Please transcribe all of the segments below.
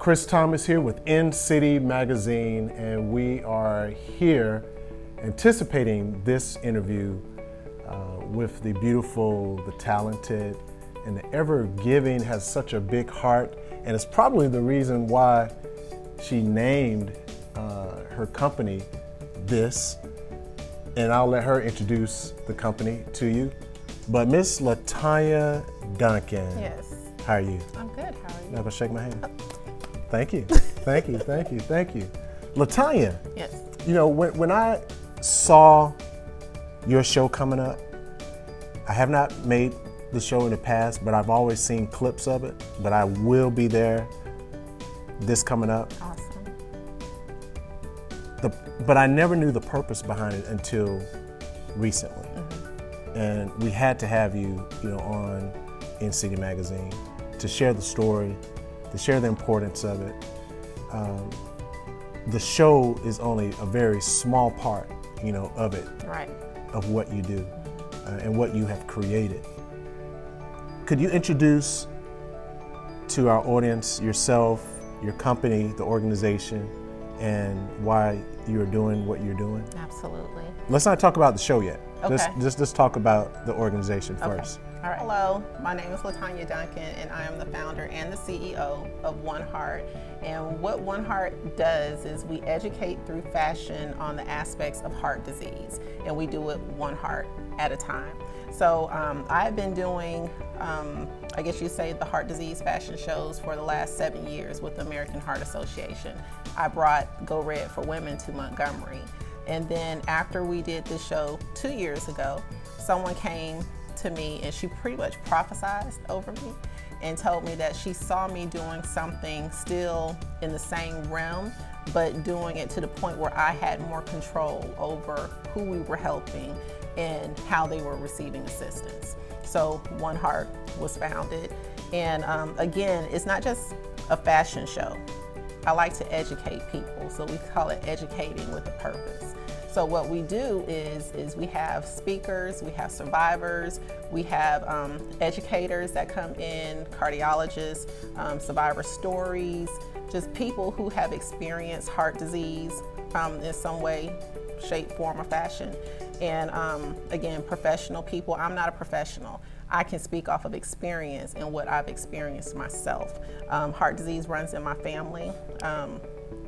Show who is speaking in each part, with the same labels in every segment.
Speaker 1: Chris Thomas here with inCity magazine, and we are here anticipating this interview with the beautiful, the talented, and the ever-giving, has such a big heart, and it's probably the reason why she named her company this, and I'll let her introduce the company to you. But Miss LaTonya Duncan.
Speaker 2: Yes.
Speaker 1: How are you?
Speaker 2: I'm good. How are you?
Speaker 1: Now go shake my hand. Thank you. Thank you. Thank you. Thank you. LaTonya.
Speaker 2: Yes.
Speaker 1: You know, when I saw your show coming up, I have not made the show in the past, but I've always seen clips of it. But I will be there this coming up.
Speaker 2: Awesome.
Speaker 1: But I never knew the purpose behind it until recently.
Speaker 2: Mm-hmm.
Speaker 1: And we had to have you, on inCity magazine to share the story, to share the importance of it. The show is only a very small part, of it,
Speaker 2: Right.
Speaker 1: of what you do and what you have created. Could you introduce to our audience yourself, your company, the organization, and why you're doing what you're doing?
Speaker 2: Absolutely.
Speaker 1: Let's not talk about the show yet.
Speaker 2: Okay.
Speaker 1: Let's talk about the organization first.
Speaker 2: All right. Hello, my name is LaTonya Duncan, and I am the founder and the CEO of One Heart. And what One Heart does is we educate through fashion on the aspects of heart disease, and we do it one heart at a time. So I've been doing, I guess you say, the heart disease fashion shows for the last 7 years with the American Heart Association. I brought Go Red for Women to Montgomery. And then after we did this show 2 years ago, someone came to me and she pretty much prophesied over me and told me that she saw me doing something still in the same realm, but doing it to the point where I had more control over who we were helping and how they were receiving assistance. So One Heart was founded. And again, it's not just a fashion show. I like to educate people, so we call it educating with a purpose. So what we do is we have speakers, we have survivors, we have educators that come in, cardiologists, survivor stories, just people who have experienced heart disease in some way, shape, form, or fashion. And again, professional people. I'm not a professional. I can speak off of experience and what I've experienced myself. Heart disease runs in my family.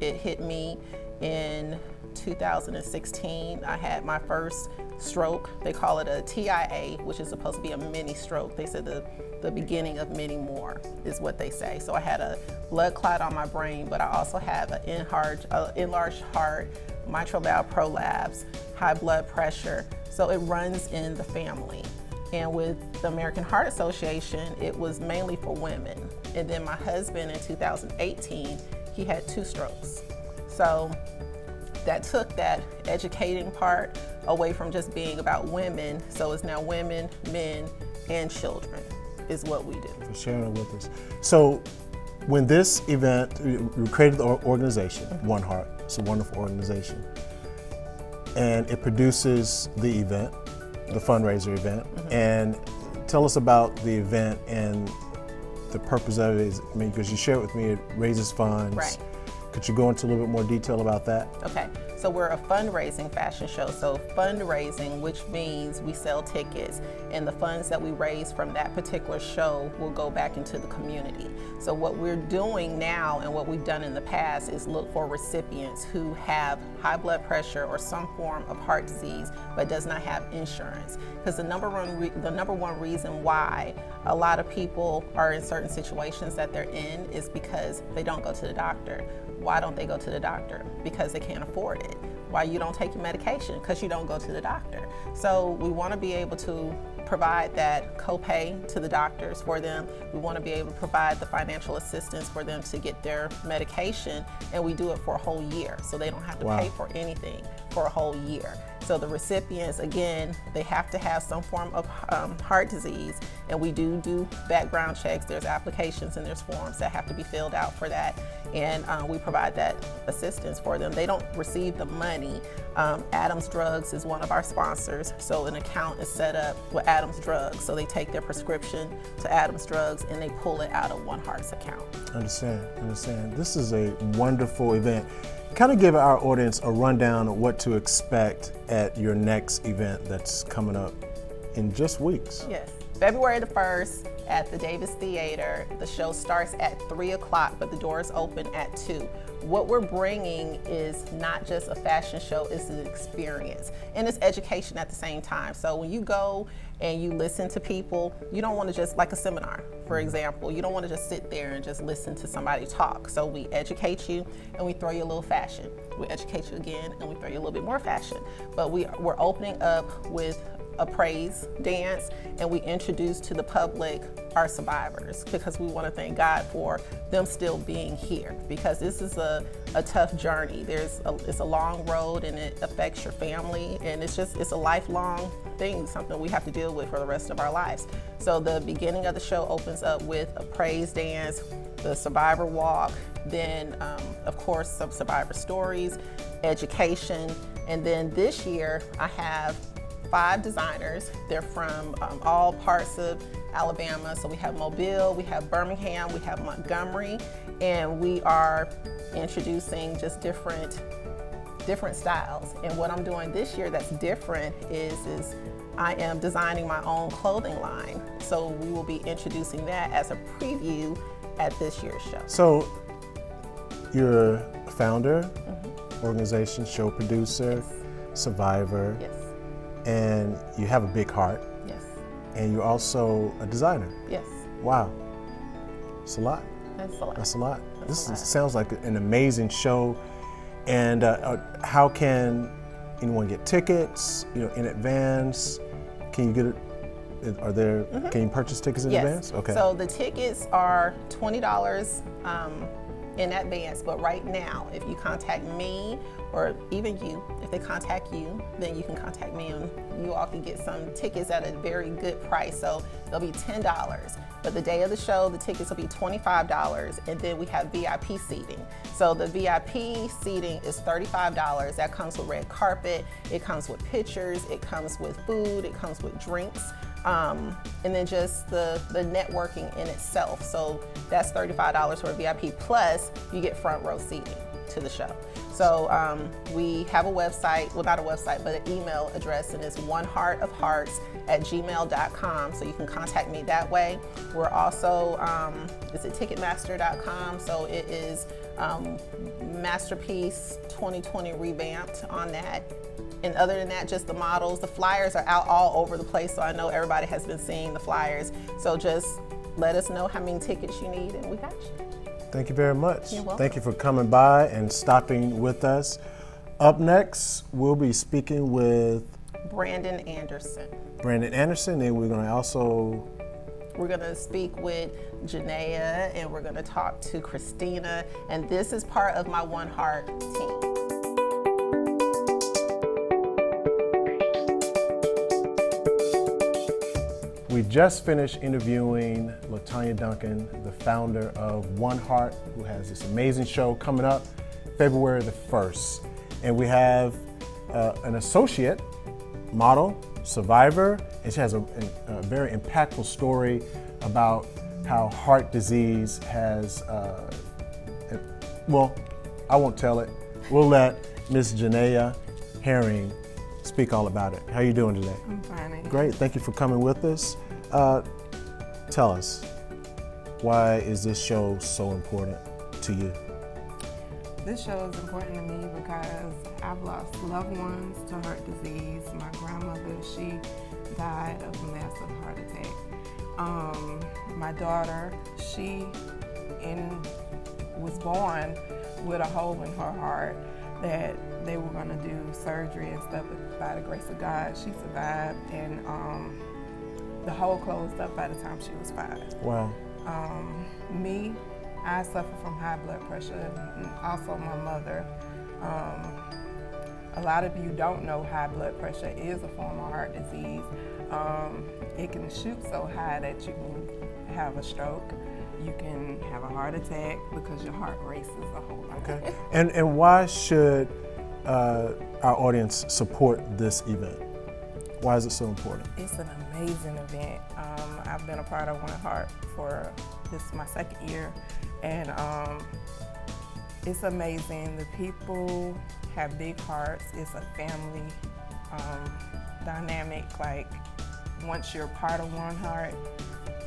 Speaker 2: It hit me in 2016. I had my first stroke. They call it a TIA, which is supposed to be a mini stroke. They said the beginning of many more is what they say. So I had a blood clot on my brain, but I also have an enlarged heart, mitral valve prolapse, high blood pressure. So it runs in the family. And with the American Heart Association, it was mainly for women. And then my husband in 2018, he had 2 strokes. So that took that educating part away from just being about women. So it's now women, men, and children is what we do.
Speaker 1: For sharing with us. So when this event, we created the organization, One Heart. It's a wonderful organization. And it produces the event, the fundraiser event. Mm-hmm. And tell us about the event and the purpose of it. Because you shared with me, it raises funds.
Speaker 2: Right.
Speaker 1: Could you go into a little bit more detail about that?
Speaker 2: Okay, so we're a fundraising fashion show. So fundraising, which means we sell tickets, and the funds that we raise from that particular show will go back into the community. So what we're doing now and what we've done in the past is look for recipients who have high blood pressure or some form of heart disease but does not have insurance. Because the number one reason why a lot of people are in certain situations that they're in is because they don't go to the doctor. Why don't they go to the doctor? Because they can't afford it. Why you don't take your medication? Because you don't go to the doctor. So we want to be able to provide that copay to the doctors for them. We want to be able to provide the financial assistance for them to get their medication, and we do it for a whole year, so they don't have to pay for anything for a whole year. So the recipients, again, they have to have some form of heart disease, and we do background checks. There's applications and there's forms that have to be filled out for that, and we provide that assistance for them. They don't receive the money. Adams Drugs is one of our sponsors, so an account is set up with Adams Drugs. So they take their prescription to Adams Drugs and they pull it out of One Heart's account. Understand.
Speaker 1: This is a wonderful event. Kind of give our audience a rundown of what to expect at your next event that's coming up in just weeks.
Speaker 2: Yes, February the 1st at the Davis Theater. The show starts at 3 o'clock, but the doors open at 2. What we're bringing is not just a fashion show, it's an experience, and it's education at the same time. So when you go and you listen to people, you don't want to just, like a seminar, for example, you don't want to just sit there and just listen to somebody talk. So we educate you and we throw you a little fashion. We educate you again and we throw you a little bit more fashion. But we're opening up with a praise dance, and we introduce to the public our survivors, because we want to thank God for them still being here, because this is a tough journey. It's a long road, and it affects your family, and it's a lifelong thing, something we have to deal with for the rest of our lives. So the beginning of the show opens up with a praise dance, the survivor walk, then of course some survivor stories, education, and then this year I have 5 designers. They're from all parts of Alabama. So we have Mobile, we have Birmingham, we have Montgomery, and we are introducing just different styles. And what I'm doing this year that's different is I am designing my own clothing line. So we will be introducing that as a preview at this year's show.
Speaker 1: So you're a founder, organization, show producer, survivor.
Speaker 2: Yes.
Speaker 1: And you have a big heart.
Speaker 2: Yes.
Speaker 1: And you're also a designer.
Speaker 2: Yes.
Speaker 1: Wow. It's a lot.
Speaker 2: That's a lot.
Speaker 1: Sounds like an amazing show. And how can anyone get tickets, in advance? Can you get it? Can you purchase tickets in advance? Okay.
Speaker 2: So the tickets are $20 in advance, but right now, if you contact me, or even you, if they contact you, then you can contact me, and you all can get some tickets at a very good price. So they'll be $10, but the day of the show, the tickets will be $25, and then we have VIP seating. So the VIP seating is $35. That comes with red carpet, it comes with pictures, it comes with food, it comes with drinks. And then just the networking in itself. So that's $35 for a VIP, plus you get front row seating to the show. So we have a website, well, not a website, but an email address, and it's oneheartofhearts@gmail.com. So you can contact me that way. We're also, it's at ticketmaster.com. So it is Masterpiece 2020 Revamped on that. And other than that, just the models, the flyers are out all over the place. So I know everybody has been seeing the flyers. So just let us know how many tickets you need, and we got you.
Speaker 1: Thank you very much.
Speaker 2: You're welcome.
Speaker 1: Thank you for coming by and stopping with us. Up next, we'll be speaking with
Speaker 2: Brandon Anderson.
Speaker 1: And we're going
Speaker 2: to speak with Janaea, and we're going to talk to Christina. And this is part of my One Heart team.
Speaker 1: We just finished interviewing LaTonya Duncan, the founder of One Heart, who has this amazing show coming up February the 1st. And we have an associate model, survivor, and she has a very impactful story about how heart disease has, well, I won't tell it. We'll let Miss Janaea Herring speak all about it. How are you doing today?
Speaker 3: I'm fine.
Speaker 1: Great, thank you for coming with us. Tell us, why is this show so important to you?
Speaker 3: This show is important to me because I've lost loved ones to heart disease. My grandmother, she died of a massive heart attack. My daughter, she was born with a hole in her heart that they were going to do surgery and stuff, but by the grace of God, she survived, and the hole closed up by the time she was 5.
Speaker 1: Wow.
Speaker 3: Me, I suffer from high blood pressure, and also my mother. a lot of you don't know high blood pressure is a form of heart disease. It can shoot so high that you can have a stroke. You can have a heart attack because your heart races a whole lot.
Speaker 1: Okay. And why should our audience support this event? Why is it so important?
Speaker 3: It's an amazing event. I've been a part of One Heart for this is my second year, and it's amazing. The people have big hearts. It's a family dynamic. Like once you're part of One Heart,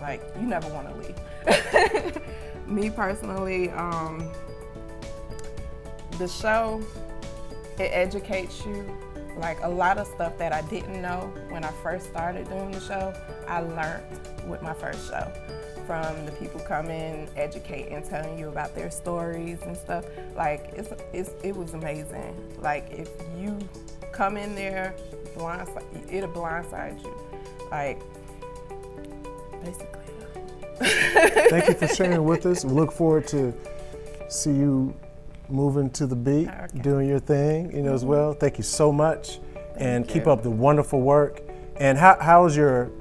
Speaker 3: like you never want to leave. Me personally, the show, it educates you. Like a lot of stuff that I didn't know when I first started doing the show, I learned with my first show. From the people coming, educating, telling you about their stories and stuff. Like it was amazing. Like if you come in there, it'll blindside you. Like basically.
Speaker 1: Thank you for sharing with us. We look forward to see you moving to the beat, doing your thing, as well. Thank you so much, and keep up the wonderful work. And how's your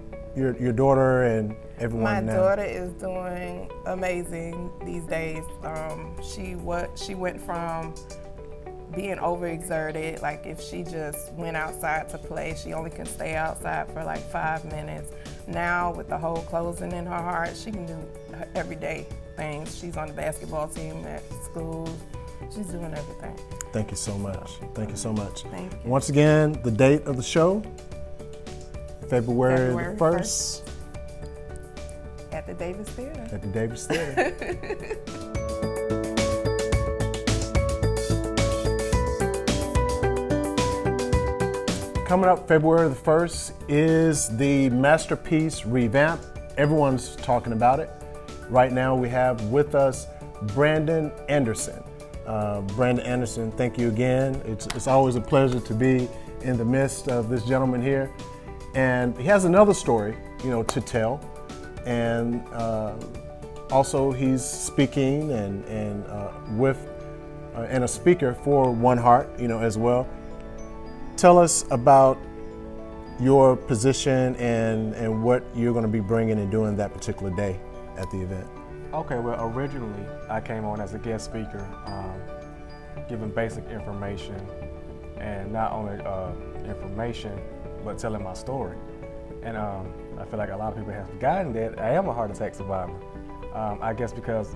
Speaker 1: daughter and everyone now?
Speaker 3: My daughter is doing amazing these days. She went from being overexerted, like if she just went outside to play, she only can stay outside for like 5 minutes. Now with the whole closing in her heart, she can do everyday things. She's on the basketball team at school. She's doing everything.
Speaker 1: Thank you so much. Thank you so much.
Speaker 3: Thank you.
Speaker 1: Once again, the date of the show, February the 1st.
Speaker 3: At the Davis Theater.
Speaker 1: At the Davis Theater. Coming up February the 1st is the Masterpiece Revamped. Everyone's talking about it. Right now we have with us Brandon Anderson. Brandon Anderson, thank you again. It's always a pleasure to be in the midst of this gentleman here. And he has another story, to tell. And also he's speaking and a speaker for One Heart, as well. Tell us about your position and what you're going to be bringing and doing that particular day at the event.
Speaker 4: Okay, well, originally I came on as a guest speaker, giving basic information, and not only information, but telling my story. And I feel like a lot of people have forgotten that I am a heart attack survivor. I guess because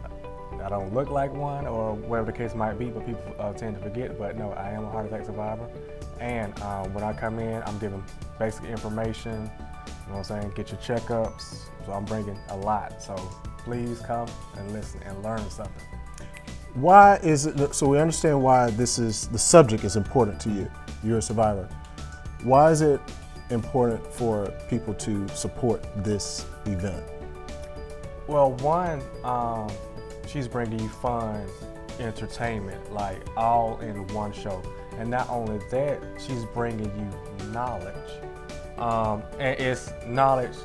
Speaker 4: I don't look like one or whatever the case might be, but people tend to forget, but no, I am a heart attack survivor. And when I come in, I'm giving basic information, get your checkups. So I'm bringing a lot. So please come and listen and learn something.
Speaker 1: Why is it, so we understand why the subject is important to you. You're a survivor. Why is it important for people to support this event?
Speaker 4: Well, one, she's bringing you fun, entertainment, like all in one show. And not only that, she's bringing you knowledge. And it's knowledge,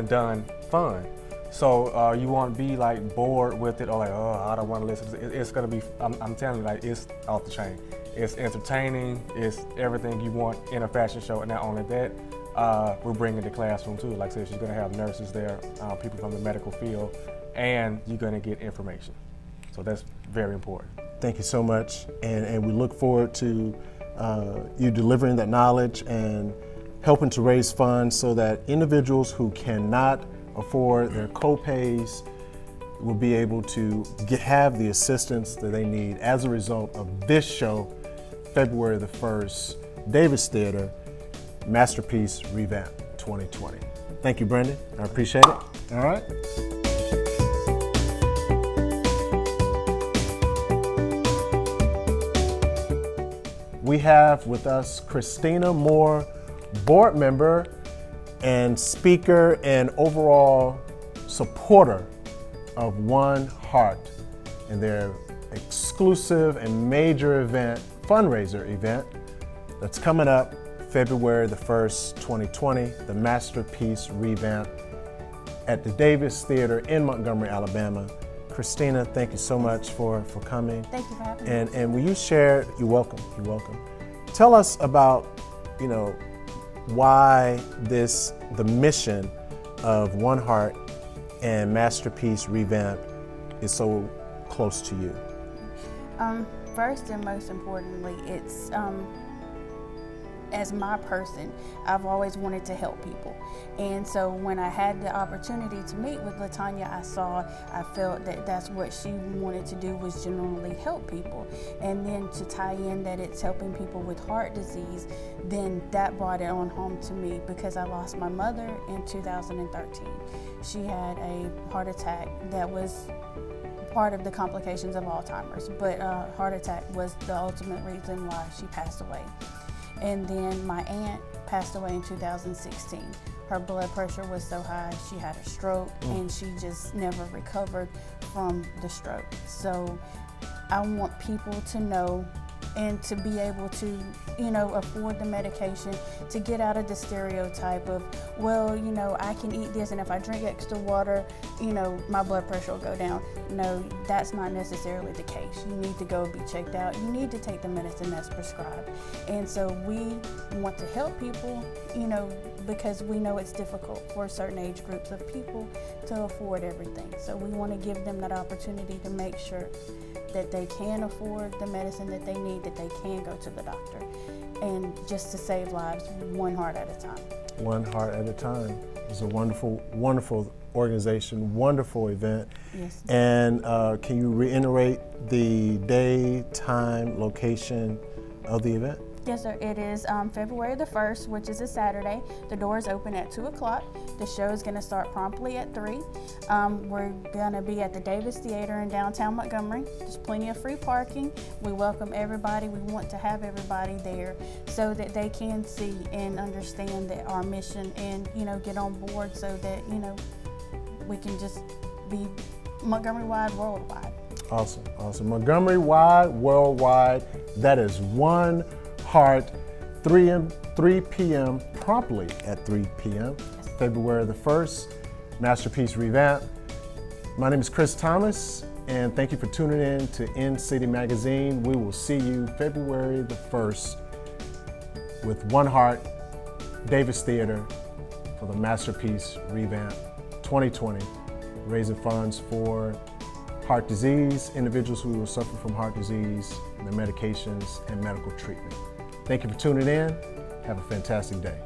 Speaker 4: done fun. So you won't be like bored with it or like, oh, I don't want to listen. It's gonna be, I'm telling you, like it's off the chain. It's entertaining, it's everything you want in a fashion show. And not only that, we're bringing the classroom too. Like I said, she's gonna have nurses there, people from the medical field, and you're gonna get information. So that's very important.
Speaker 1: Thank you so much. And we look forward to you delivering that knowledge and helping to raise funds so that individuals who cannot afford their co-pays will be able to have the assistance that they need as a result of this show, February the 1st, Davis Theater, Masterpiece Revamped 2020. Thank you, Brandon. I appreciate it. All right. We have with us Christina Moore, board member and speaker and overall supporter of One Heart and their exclusive and major event, fundraiser event that's coming up February the 1st, 2020, the Masterpiece Revamped at the Davis Theater in Montgomery, Alabama. Christina, thank you so much for coming.
Speaker 2: Thank you for having me.
Speaker 1: And will you share, you're welcome. tell us about, why the mission of One Heart and Masterpiece Revamped is so close to you.
Speaker 5: First and most importantly, it's as my person, I've always wanted to help people. And so when I had the opportunity to meet with LaTonya, I felt that that's what she wanted to do, was genuinely help people. And then to tie in that it's helping people with heart disease, then that brought it on home to me, because I lost my mother in 2013. She had a heart attack that was part of the complications of Alzheimer's, but heart attack was the ultimate reason why she passed away. And then my aunt passed away in 2016. Her blood pressure was so high, she had a stroke, and she just never recovered from the stroke. So I want people to know and to be able to, afford the medication, to get out of the stereotype of, well, I can eat this, and if I drink extra water, my blood pressure will go down. No, that's not necessarily the case. You need to go be checked out. You need to take the medicine that's prescribed. And so we want to help people, because we know it's difficult for certain age groups of people to afford everything. So we want to give them that opportunity to make sure that they can afford the medicine that they need, that they can go to the doctor, and just to save lives one heart at a time. One heart at a time. It's a wonderful, wonderful organization, wonderful event. Yes.
Speaker 1: And can you reiterate the day, time, location of the event?
Speaker 5: Yes, sir. It is February the 1st, which is a Saturday. The doors open at 2 o'clock. The show is going to start promptly at 3. We're going to be at the Davis Theater in downtown Montgomery. There's plenty of free parking. We welcome everybody. We want to have everybody there so that they can see and understand that our mission, and get on board, so that we can just be Montgomery-wide, worldwide.
Speaker 1: Awesome, awesome. Montgomery-wide, worldwide. That is One Heart, 3 p.m. promptly at 3 p.m.
Speaker 5: Yes.
Speaker 1: February the 1st, Masterpiece Revamped. My name is Chris Thomas, and thank you for tuning in to inCity Magazine. We will see you February the 1st with One Heart, Davis Theater, for the Masterpiece Revamped 2020, raising funds for heart disease, individuals who will suffer from heart disease, their medications, and medical treatment. Thank you for tuning in. Have a fantastic day.